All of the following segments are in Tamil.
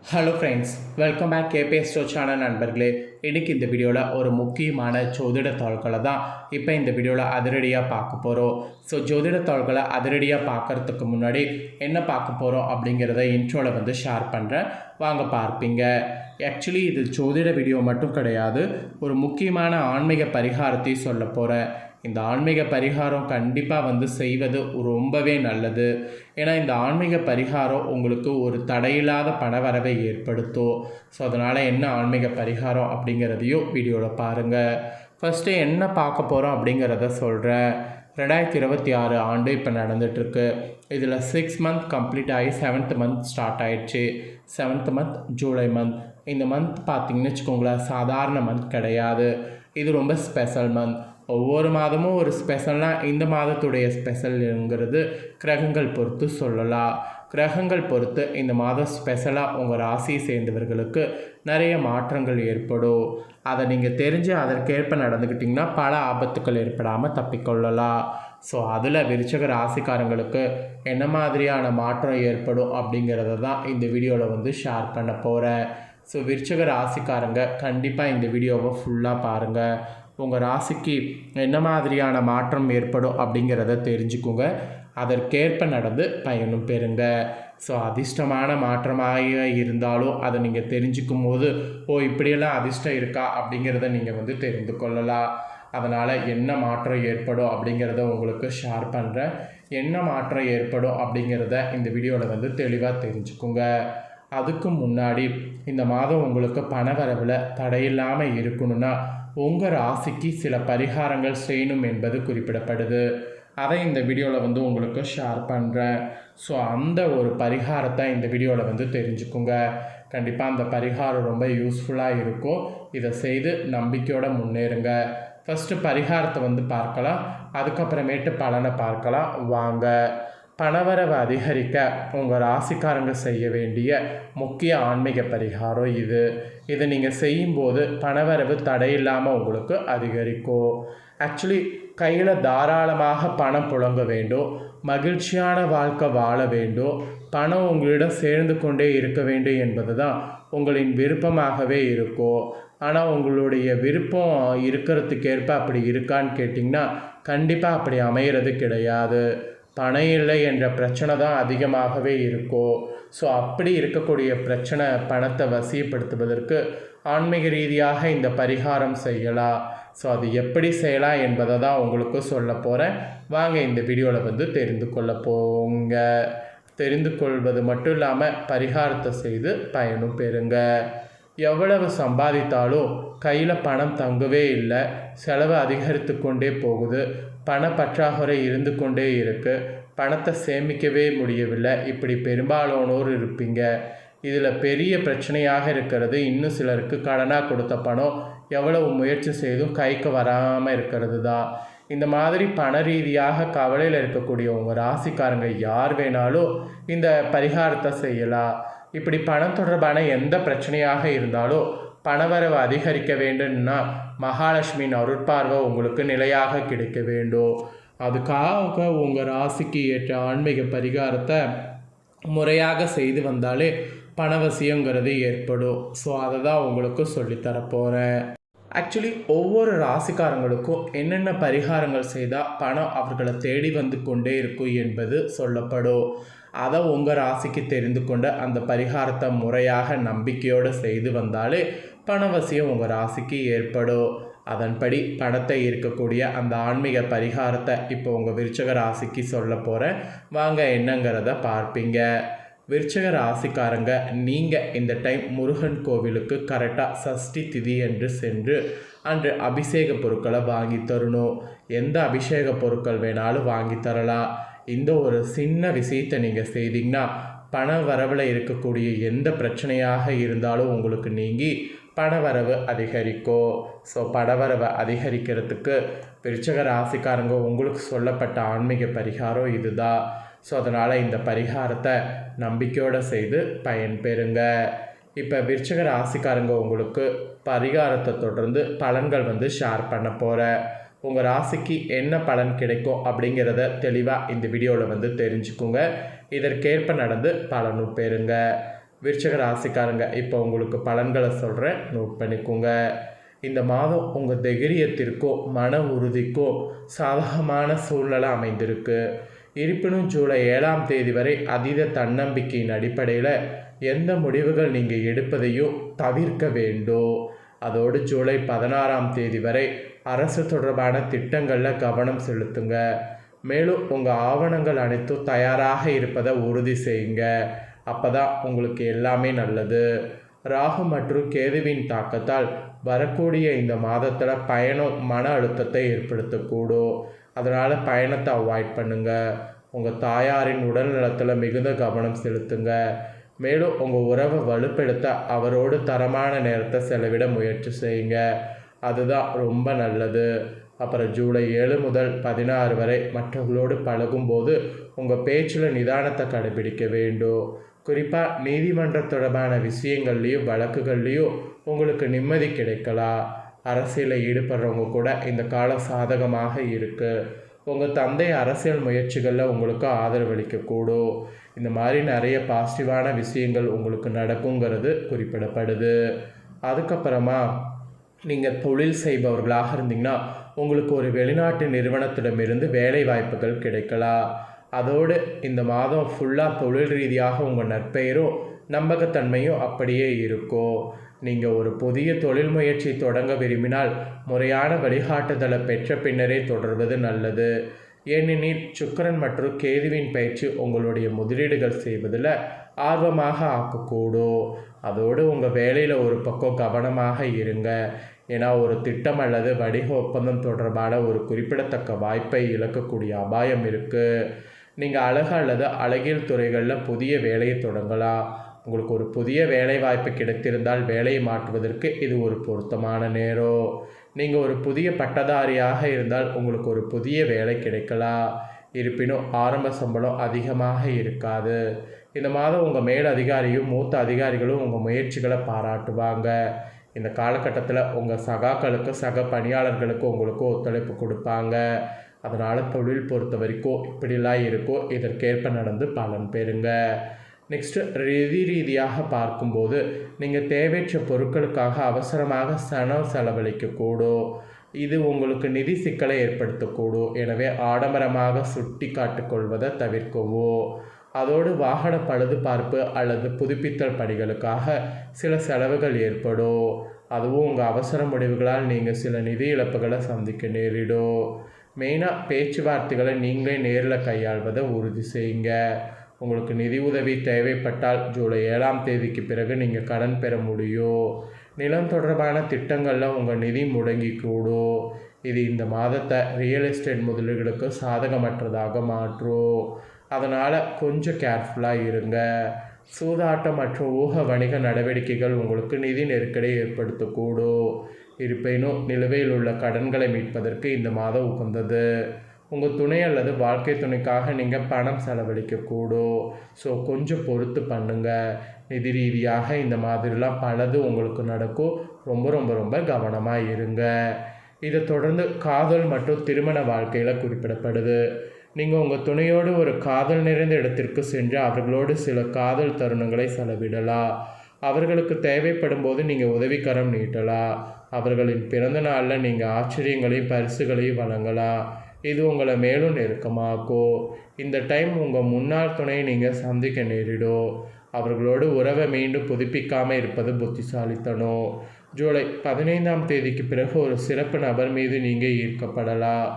Hello friends, welcome back KBS show channel நண்பர்களே. இன்றைக்கி இந்த வீடியோவில் ஒரு முக்கியமான ஜோதிட தாள்களை தான் இப்போ இந்த வீடியோவில் அதிரடியாக பார்க்க போகிறோம். ஸோ ஜோதிட தாள்களை அதிரடியாக பார்க்குறதுக்கு முன்னாடி என்ன பார்க்க போகிறோம் அப்படிங்கிறத இன்ட்ரோவில் ஷேர் பண்ணுறேன், வாங்க பார்ப்பீங்க. ஆக்சுவலி இது ஜோதிட வீடியோ மட்டும் கிடையாது, ஒரு முக்கியமான ஆன்மீக பரிகாரத்தையும் சொல்ல போகிறேன். இந்த ஆன்மீக பரிகாரம் கண்டிப்பாக செய்வது ரொம்பவே நல்லது. ஏன்னா இந்த ஆன்மீக பரிகாரம் உங்களுக்கு ஒரு தடையில்லாத பணவரவை ஏற்படுத்தும். ஸோ அதனால் என்ன ஆன்மீக பரிகாரம் அப்படிங்கிறதையும் வீடியோவில் பாருங்கள். ஃபஸ்ட்டு என்ன பார்க்க போகிறோம் அப்படிங்கிறத சொல்கிறேன். 2026 ஆண்டு இப்போ நடந்துகிட்ருக்கு. இதில் 6 மந்த் கம்ப்ளீட் ஆகி 7th மந்த் ஸ்டார்ட் ஆகிடுச்சு. 7th month July month. இந்த மந்த் பார்த்திங்கன்னு வச்சுக்கோங்களேன், சாதாரண மந்த் கிடையாது. இது ரொம்ப ஸ்பெஷல் மந்த். ஒவ்வொரு மாதமும் ஒரு ஸ்பெஷல்னால் இந்த மாதத்துடைய ஸ்பெஷல்ங்கிறது கிரகங்கள் பொறுத்து சொல்லலாம். கிரகங்கள் பொறுத்து இந்த மாதம் ஸ்பெஷலாக உங்கள் ராசியை சேர்ந்தவர்களுக்கு நிறைய மாற்றங்கள் ஏற்படும். அதை நீங்கள் தெரிஞ்சு அதற்கேற்ப நடந்துக்கிட்டிங்கன்னா பல ஆபத்துக்கள் ஏற்படாமல் தப்பிக்கொள்ளலாம். ஸோ அதில் விருச்சிக ராசிக்காரங்களுக்கு என்ன மாதிரியான மாற்றம் ஏற்படும் அப்படிங்கிறத தான் இந்த வீடியோவில் ஷேர் பண்ண போகிறேன். ஸோ விருச்சிக ராசிக்காரங்க கண்டிப்பாக இந்த வீடியோவை ஃபுல்லாக பாருங்கள். உங்கள் ராசிக்கு என்ன மாதிரியான மாற்றம் ஏற்படும் அப்படிங்கிறத தெரிஞ்சுக்குங்க. அதற்கேற்ப நடந்து பயனும் பெறுங்க. ஸோ அதிர்ஷ்டமான மாற்றமாக இருந்தாலும் அதை நீங்கள் தெரிஞ்சுக்கும் போது இப்படியெல்லாம் அதிர்ஷ்டம் இருக்கா அப்படிங்கிறத நீங்கள் தெரிந்து கொள்ளலாம். அதனால் என்ன மாற்றம் ஏற்படும் அப்படிங்கிறத உங்களுக்கு ஷேர் பண்ணுறேன். என்ன மாற்றம் ஏற்படும் அப்படிங்கிறத இந்த வீடியோவில் தெளிவாக தெரிஞ்சுக்குங்க. அதுக்கு முன்னாடி இந்த மாதம் உங்களுக்கு பணவரவில் தடையில்லாமல் இருக்கணும்னா உங்கள் ராசிக்கு சில பரிகாரங்கள் செய்யணும் என்பது குறிப்பிடப்படுது. அதை இந்த வீடியோவில் உங்களுக்கு ஷேர் பண்ணுறேன். ஸோ அந்த ஒரு பரிகாரத்தை இந்த வீடியோவில் தெரிஞ்சுக்குங்க. கண்டிப்பாக அந்த பரிகாரம் ரொம்ப யூஸ்ஃபுல்லாக இருக்கும். இதை செய்து நம்பிக்கையோடு முன்னேறுங்க. ஃபஸ்ட்டு பரிகாரத்தை பார்க்கலாம், அதுக்கப்புறமேட்டு பலனை பார்க்கலாம் வாங்க. பணவரவை அதிகரிக்க உங்கள் ராசிக்காரங்க செய்ய வேண்டிய முக்கிய ஆன்மீக பரிகாரம் இது. இதை நீங்கள் செய்யும்போது பணவரவு தடையில்லாமல் உங்களுக்கு அதிகரிக்கும். ஆக்சுவலி கையில் தாராளமாக பணம் புழங்க வேண்டும், மகிழ்ச்சியான வாழ்க்கை வாழ வேண்டும், பணம் உங்களிடம் சேர்ந்து கொண்டே இருக்க வேண்டும் என்பது தான் உங்களின் விருப்பமாகவே இருக்கும். ஆனால் உங்களுடைய விருப்பம் இருக்கிறதுக்கேற்ப அப்படி இருக்கான்னு கேட்டிங்கன்னா கண்டிப்பாக அப்படி அமைகிறது கிடையாது. பணம் இல்லை என்ற பிரச்சனை தான் அதிகமாகவே இருக்கும். ஸோ அப்படி இருக்கக்கூடிய பிரச்சனை பணத்தை வசியப்படுத்துவதற்கு ஆன்மீக ரீதியாக இந்த பரிகாரம் செய்யலாம். ஸோ அது எப்படி செய்யலாம் என்பதை தான் உங்களுக்கு சொல்ல போகிறேன். வாங்க இந்த வீடியோவில் தெரிந்து கொள்ள போங்க. தெரிந்து கொள்வது மட்டும் இல்லாமல் பரிகாரத்தை செய்து பயனும் பெறுங்க. எவ்வளவு சம்பாதித்தாலும் கையில் பணம் தங்கவே இல்லை, செலவு அதிகரித்து கொண்டே போகுது, பணப்பற்றாக்குறை இருந்து கொண்டே இருக்குது, பணத்தை சேமிக்கவே முடியவில்லை, இப்படி பெரும்பாலானோர் இருப்பீங்க. இதில் பெரிய பிரச்சனையாக இருக்கிறது இன்னும் சிலருக்கு கடனாக கொடுத்த பணம் எவ்வளவு முயற்சி செய்தும் கைக்கு வராமல் இருக்கிறது தான். இந்த மாதிரி பண ரீதியாக கவலையில் இருக்கக்கூடிய உங்கள் ராசிக்காரங்க யார் வேணாலும் இந்த பரிகாரத்தை செய்யலாம். இப்படி பணம் தொடர்பான எந்த பிரச்சனையாக இருந்தாலும் பணவரவு அதிகரிக்க வேண்டும்னா மகாலட்சுமியின் அருட்பார்வை உங்களுக்கு நிலையாக கிடைக்க வேண்டும். அதுக்காக உங்கள் ராசிக்கு ஏற்ற ஆன்மீக பரிகாரத்தை முறையாக செய்து வந்தாலே பணவசியங்கிறது ஏற்படும். ஸோ அதை தான் உங்களுக்கு சொல்லித்தரப்போகிறேன். ஆக்சுவலி ஒவ்வொரு ராசிக்காரங்களுக்கும் என்னென்ன பரிகாரங்கள் செய்தால் பணம் அவர்களை தேடி கொண்டே இருக்கும் என்பது சொல்லப்படும். அதை உங்கள் ராசிக்கு தெரிந்து கொண்டு அந்த பரிகாரத்தை முறையாக நம்பிக்கையோடு செய்து வந்தாலே பணவசியம் உங்கள் ராசிக்கு ஏற்படும். அதன்படி பணத்தை ஈர்க்கக்கூடிய அந்த ஆன்மீக பரிகாரத்தை இப்போ உங்கள் விருச்சிக ராசிக்கு சொல்ல போகிறேன், வாங்க என்னங்கிறத பார்ப்பீங்க. விருச்சிக ராசிக்காரங்க நீங்கள் இந்த டைம் முருகன் கோவிலுக்கு கரெக்டாக சஷ்டி திதி என்று சென்று அன்று அபிஷேக பொருட்களை வாங்கி தரணும். எந்த அபிஷேக பொருட்கள் வேணாலும் வாங்கி தரலாம். இந்த ஒரு சின்ன விஷயத்தை நீங்கள் செய்தீங்கன்னா பண வரவில் இருக்கக்கூடிய எந்த பிரச்சனையாக இருந்தாலும் உங்களுக்கு நீங்கி பணவரவு அதிகரிக்கும். ஸோ பணவரவை அதிகரிக்கிறதுக்கு விருச்சிக ராசிக்காரங்க உங்களுக்கு சொல்லப்பட்ட ஆன்மீக பரிகாரம் இதுதான். ஸோ அதனால் இந்த பரிகாரத்தை நம்பிக்கையோடு செய்து பயன்பெறுங்க. இப்போ விருச்சிக ராசிக்காரங்க உங்களுக்கு பரிகாரத்தை தொடர்ந்து பலன்கள் ஷேர் பண்ண போகிறேன். உங்கள் ராசிக்கு என்ன பலன் கிடைக்கும் அப்படிங்கிறத தெளிவாக இந்த வீடியோவில் தெரிஞ்சுக்குங்க. இதற்கேற்ப நடந்து பலனும் பெறுங்க. விருச்சிக ராசிக்காரங்க, இப்போ உங்களுக்கு பலன்களை சொல்கிறேன், நோட் பண்ணிக்கோங்க. இந்த மாதம் உங்கள் தைரியத்திற்கோ மன உறுதிக்கோ சாதகமான சூழ்நிலை அமைந்திருக்கு. இருப்பினும் ஜூலை 7ஆம் தேதி வரை அதீத தன்னம்பிக்கையின் அடிப்படையில் எந்த முடிவுகள் நீங்கள் எடுப்பதையும் தவிர்க்க வேண்டும். அதோடு ஜூலை 16ஆம் தேதி வரை அரசு தொடர்பான திட்டங்களில் கவனம் செலுத்துங்க. மேலும் உங்கள் ஆவணங்கள் அனைத்தும் தயாராக இருப்பதை உறுதி செய்யுங்க. அப்போ தான் உங்களுக்கு எல்லாமே நல்லது. ராகு மற்றும் கேதுவின் தாக்கத்தால் வரக்கூடிய இந்த மாதத்தில் பயணம் மன அழுத்தத்தை ஏற்படுத்தக்கூடும். அதனால் பயணத்தை அவாய்ட் பண்ணுங்கள். உங்கள் தாயாரின் உடல் நலத்தில் மிகுந்த கவனம் செலுத்துங்க. மேலும் உங்கள் உறவை வலுப்படுத்த அவரோடு தரமான நேரத்தை செலவிட முயற்சி செய்யுங்க. அதுதான் ரொம்ப நல்லது. அப்புறம் ஜூலை 7 முதல் 16 வரை மற்றவர்களோடு பழகும்போது உங்கள் பேச்சில் நிதானத்தை கடைபிடிக்க வேண்டும். குறிப்பாக நீதிமன்ற தொடர்பான விஷயங்கள்லேயும் வழக்குகள்லேயும் உங்களுக்கு நிம்மதி கிடைக்கலாம். அரசியலில் ஈடுபடுறவங்க கூட இந்த காலம் சாதகமாக இருக்குது. உங்கள் தந்தை அரசியல் முயற்சிகளில் உங்களுக்கு ஆதரவளிக்கக்கூடும். இந்த மாதிரி நிறைய பாசிட்டிவான விஷயங்கள் உங்களுக்கு நடக்குங்கிறது குறிப்பிடப்படுது. அதுக்கப்புறமா நீங்கள் தொழில் செய்பவர்களாக இருந்தீங்கன்னா உங்களுக்கு ஒரு வெளிநாட்டு நிறுவனத்திடமிருந்து வேலை வாய்ப்புகள் கிடைக்கலாம். அதோடு இந்த மாதம் ஃபுல்லாக தொழில் ரீதியாக உங்கள் நற்பெயரும் நம்பகத்தன்மையும் அப்படியே இருக்கும். நீங்கள் ஒரு புதிய தொழில் முயற்சி தொடங்க விரும்பினால் முறையான வழிகாட்டுதலை பெற்ற பின்னரே தொடர்வது நல்லது. ஏனெனில் சுக்கிரன் மற்றும் கேதுவின் பயிற்சி உங்களுடைய முதலீடுகள் செய்வதில் ஆர்வமாக ஆக்கக்கூடும். அதோடு உங்கள் வேலையில் ஒரு பக்கம் கவனமாக இருங்க. ஏன்னா ஒரு திட்டம் அல்லது வணிக ஒப்பந்தம் தொடர்பான ஒரு குறிப்பிடத்தக்க வாய்ப்பை இழக்கக்கூடிய அபாயம் இருக்குது. நீங்கள் அழகு அல்லது அழகியல் துறைகளில் புதிய வேலையை தொடங்கலாம். உங்களுக்கு ஒரு புதிய வேலை வாய்ப்பு கிடைத்திருந்தால் வேலையை மாற்றுவதற்கு இது ஒரு பொருத்தமான நேரம். நீங்கள் ஒரு புதிய பட்டதாரியாக இருந்தால் உங்களுக்கு ஒரு புதிய வேலை கிடைக்கலாம். இருப்பினும் ஆரம்ப சம்பளம் அதிகமாக இருக்காது. இந்த மாதம் உங்கள் மேல் அதிகாரியும் மூத்த அதிகாரிகளும் உங்கள் முயற்சிகளை பாராட்டுவாங்க. இந்த காலகட்டத்தில் உங்கள் சகாக்களுக்கு சக பணியாளர்களுக்கு உங்களுக்கு ஒத்துழைப்பு கொடுப்பாங்க. அதனால் தொழில் பொறுத்த வரைக்கும் இப்படிலாம் இருக்கோ இதற்கேற்ப நடந்து பலன் பெறுங்க. நெக்ஸ்ட்டு நிதி ரீதியாக பார்க்கும்போது நீங்கள் தேவையற்ற பொருட்களுக்காக அவசரமாக பணம் செலவழிக்கக்கூடும். இது உங்களுக்கு நிதி சிக்கலை ஏற்படுத்தக்கூடும். எனவே ஆடம்பரமாக சுட்டி காட்டிக்கொள்வதை தவிர்க்கவும். அதோடு வாகன பழுது பார்ப்பு அல்லது புதுப்பித்தல் பணிகளுக்காக சில செலவுகள் ஏற்படும். அதுவும் உங்கள் அவசர முடிவுகளால் நீங்கள் சில நிதி இழப்புகளை சந்திக்க நேரிடும். மெயினாக பேச்சுவார்த்தைகளை நீங்களே நேரில் கையாள்வதை உறுதி செய்யுங்க. உங்களுக்கு நிதி உதவி தேவைப்பட்டால் ஜூலை 7ஆம் தேதிக்கு பிறகு நீங்கள் கடன் பெற முடியும். நிலம் தொடர்பான திட்டங்களில் உங்கள் நிதி முடங்கி கூடும். இது இந்த மாதத்தை ரியல் எஸ்டேட் முதலீடுகளுக்கு சாதகமற்றதாக மாற்றும். அதனால் கொஞ்சம் கேர்ஃபுல்லாக இருங்க. சூதாட்டம் மற்றும் ஊக வணிக நடவடிக்கைகள் உங்களுக்கு நிதி நெருக்கடியை ஏற்படுத்தக்கூடும். இருப்பினும் நிலுவையில் உள்ள கடன்களை மீட்பதற்கு இந்த மாதம் உகந்தது. உங்கள் துணை அல்லது வாழ்க்கை துணைக்காக நீங்கள் பணம் செலவழிக்கக்கூடும். ஸோ கொஞ்சம் பொறுத்து பண்ணுங்கள். நிதி ரீதியாக இந்த மாதிரிலாம் பலது உங்களுக்கு நடக்கும். ரொம்ப ரொம்ப ரொம்ப கவனமாக இருங்க. இதை தொடர்ந்து காதல் மற்றும் திருமண வாழ்க்கையில் குறிப்பிடப்படுது. நீங்கள் உங்கள் துணையோடு ஒரு காதல் நிறைந்த இடத்திற்கு சென்று அவர்களோடு சில காதல் தருணங்களை செலவிடலாம். அவர்களுக்கு தேவைப்படும் போது நீங்கள் உதவிக்கரம் நீட்டலாம். அவர்களின் பிறந்த நாளில் நீங்கள் ஆச்சரியங்களையும் பரிசுகளையும் வழங்கலாம். இது உங்களை மேலும் நெருக்கமாக்கும். இந்த டைம் உங்கள் முன்னாள் துணையை நீங்கள் சந்திக்க நேரிடும். அவர்களோடு உறவை மீண்டும் புதுப்பிக்காமல் இருப்பது புத்திசாலித்தனம். ஜூலை 15ஆம் தேதிக்கு பிறகு ஒரு சிறப்பு நபர் மீது நீங்கள் ஈர்க்கப்படலாம்.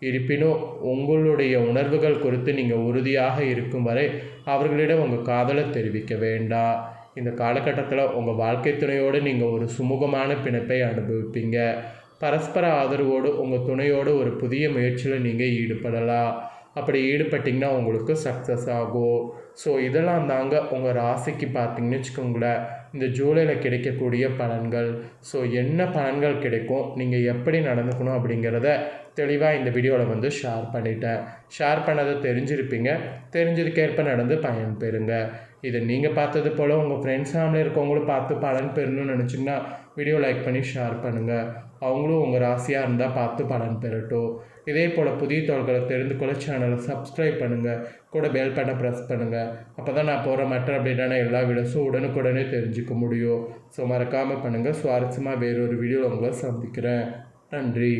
இருப்பினும் உங்களுடைய உணர்வுகள் குறித்து நீங்கள் உறுதியாக இருக்கும் வரை அவர்களிடம் உங்கள் காதலை தெரிவிக்க வேண்டாம். இந்த காலகட்டத்தில் உங்கள் வாழ்க்கை துணையோடு நீங்கள் ஒரு சுமூகமான பிணைப்பை அனுபவிப்பீங்க. பரஸ்பர ஆதரவோடு உங்கள் துணையோடு ஒரு புதிய முயற்சியில் நீங்கள் ஈடுபடலாம். அப்படி ஈடுபட்டிங்கன்னா உங்களுக்கு சக்ஸஸ் ஆகும். ஸோ இதெல்லாம் தாங்க உங்கள் ராசிக்கு பார்த்தீங்கன்னு வச்சுக்கோங்களேன் இந்த ஜூலையில் கிடைக்கக்கூடிய பலன்கள். ஸோ என்ன பலன்கள் கிடைக்கும், நீங்கள் எப்படி நடந்துக்கணும் அப்படிங்கிறத தெளிவாக இந்த வீடியோவில் ஷேர் பண்ணிட்டேன். ஷேர் பண்ணதை தெரிஞ்சிருப்பீங்க. தெரிஞ்சதுக்கேற்ப நடந்து பயன் பெறுங்க. இதை நீங்கள் பார்த்தது போல் உங்கள் ஃப்ரெண்ட்ஸ் ஃபேமிலி இருக்கவங்களும் பார்த்து பலன் பெறணும்னு நினச்சிங்கன்னா வீடியோ லைக் பண்ணி ஷேர் பண்ணுங்கள். அவங்களும் உங்கள் ராசியாக இருந்தால் பார்த்து பலன் பெறட்டும். இதே போல் புதிய தகவல்களை தெரிந்து கொள்ள சேனலை சப்ஸ்கிரைப் பண்ணுங்கள். கூட பெல் பட்டனை ப்ரெஸ் பண்ணுங்கள். அப்போ தான் நான் போகிற மற்ற அப்டேட்டான எல்லா வீடியோஸும் உடனுக்குடனே தெரிஞ்சுக்க முடியும். ஸோ மறக்காமல் பண்ணுங்கள். சுவாரஸ்யமாக வேறொரு வீடியோவில் உங்களை சந்திக்கிறேன். நன்றி.